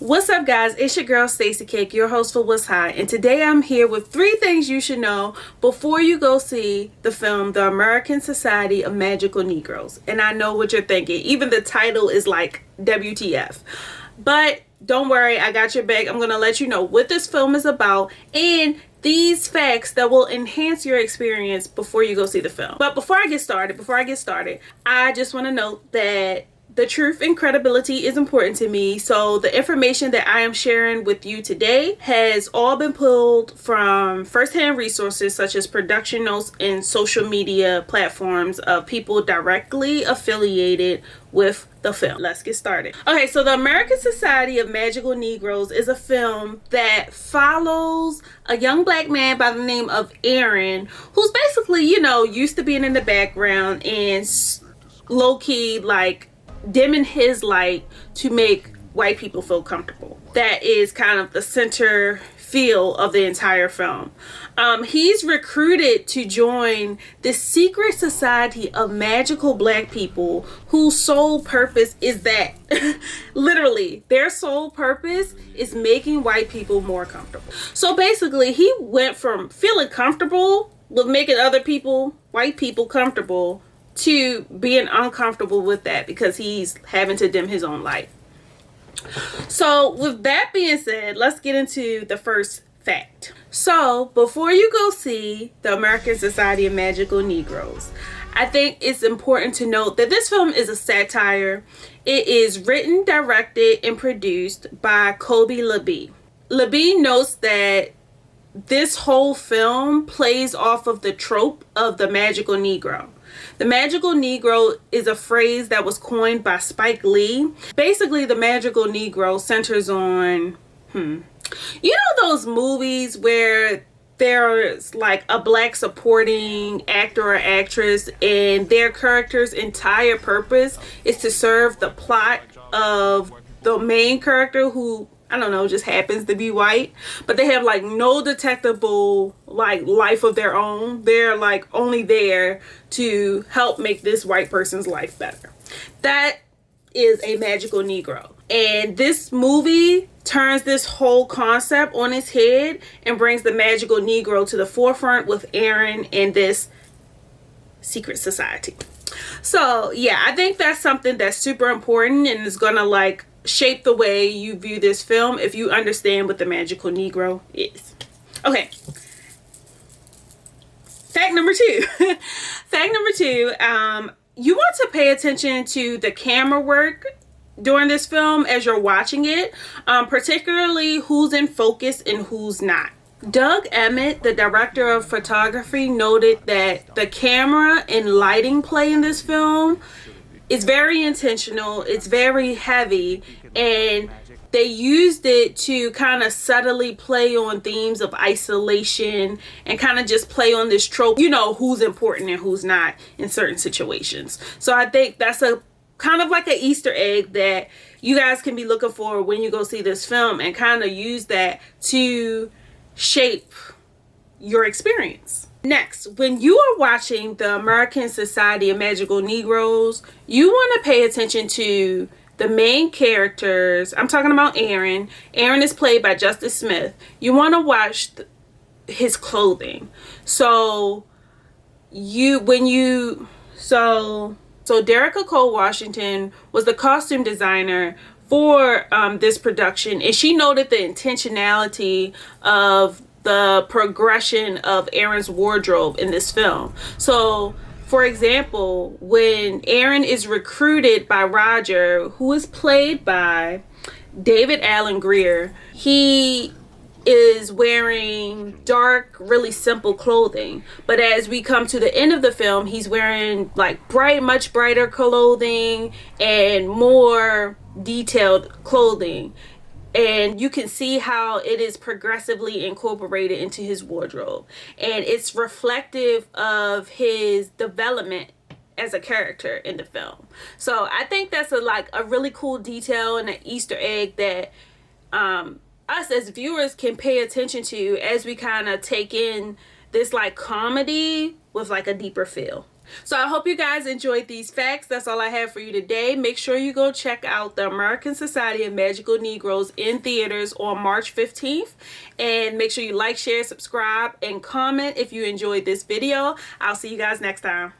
What's up, guys? It's your girl Stacey Cake, your host for What's High, and today I'm here with 3 things you should know before you go see the film The American Society of Magical Negroes. And I know what you're thinking, even the title is like WTF, but don't worry, I got your back. I'm gonna let you know what this film is about and these facts that will enhance your experience before you go see the film. But before I get started, I just want to note that the truth and credibility is important to me, so the information that I am sharing with you today has all been pulled from first-hand resources such as production notes and social media platforms of people directly affiliated with the film. Let's get started. Okay, so The American Society of Magical Negroes is a film that follows a young black man by the name of Aren, who's basically, used to being in the background and low-key, like, dimming his light to make white people feel comfortable. That is kind of the center feel of the entire film. He's recruited to join this secret society of magical black people whose sole purpose is that literally their sole purpose is making white people more comfortable. So basically he went from feeling comfortable with making other people, white people, comfortable to being uncomfortable with that because he's having to dim his own light. So with that being said, let's get into the first fact. So before you go see The American Society of Magical Negroes, I think it's important to note that this film is a satire. It is written, directed, and produced by Kobi Libii. Libii notes that this whole film plays off of the trope of the magical Negro. The magical Negro is a phrase that was coined by Spike Lee. Basically, the magical Negro centers on, those movies where there's like a black supporting actor or actress and their character's entire purpose is to serve the plot of the main character who, I don't know, just happens to be white, but they have like no detectable like life of their own. They're like only there to help make this white person's life better. That is a magical Negro. And this movie turns this whole concept on its head and brings the magical Negro to the forefront with Aren and this secret society. So yeah, I think that's something that's super important and is gonna like shape the way you view this film if you understand what the magical Negro is. Okay. Fact number 2. Fact number 2, you want to pay attention to the camera work during this film as you're watching it, particularly who's in focus and who's not. Doug Emmett, the director of photography, noted that the camera and lighting play in this film is very intentional, it's very heavy, and they used it to kind of subtly play on themes of isolation and kind of just play on this trope, who's important and who's not in certain situations. So I think that's a kind of like an Easter egg that you guys can be looking for when you go see this film and kind of use that to shape your experience. Next, when you are watching The American Society of Magical Negroes, you want to pay attention to the main characters. I'm talking about Aren. Aren is played by Justice Smith. You want to watch his clothing. So Derica Cole Washington was the costume designer for this production, and she noted the intentionality of the progression of Aren's wardrobe in this film. So for example, when Aren is recruited by Roger, who is played by David Alan Grier, he is wearing dark, really simple clothing. But as we come to the end of the film, he's wearing like much brighter clothing and more detailed clothing. And you can see how it is progressively incorporated into his wardrobe. And it's reflective of his development as a character in the film. So I think that's a really cool detail and an Easter egg that us as viewers can pay attention to as we kind of take in this like comedy with like a deeper feel. So I hope you guys enjoyed these facts. That's all I have for you today. Make sure you go check out the American Society of Magical Negroes in theaters on March 15th. And make sure you like, share, subscribe, and comment if you enjoyed this video. I'll see you guys next time.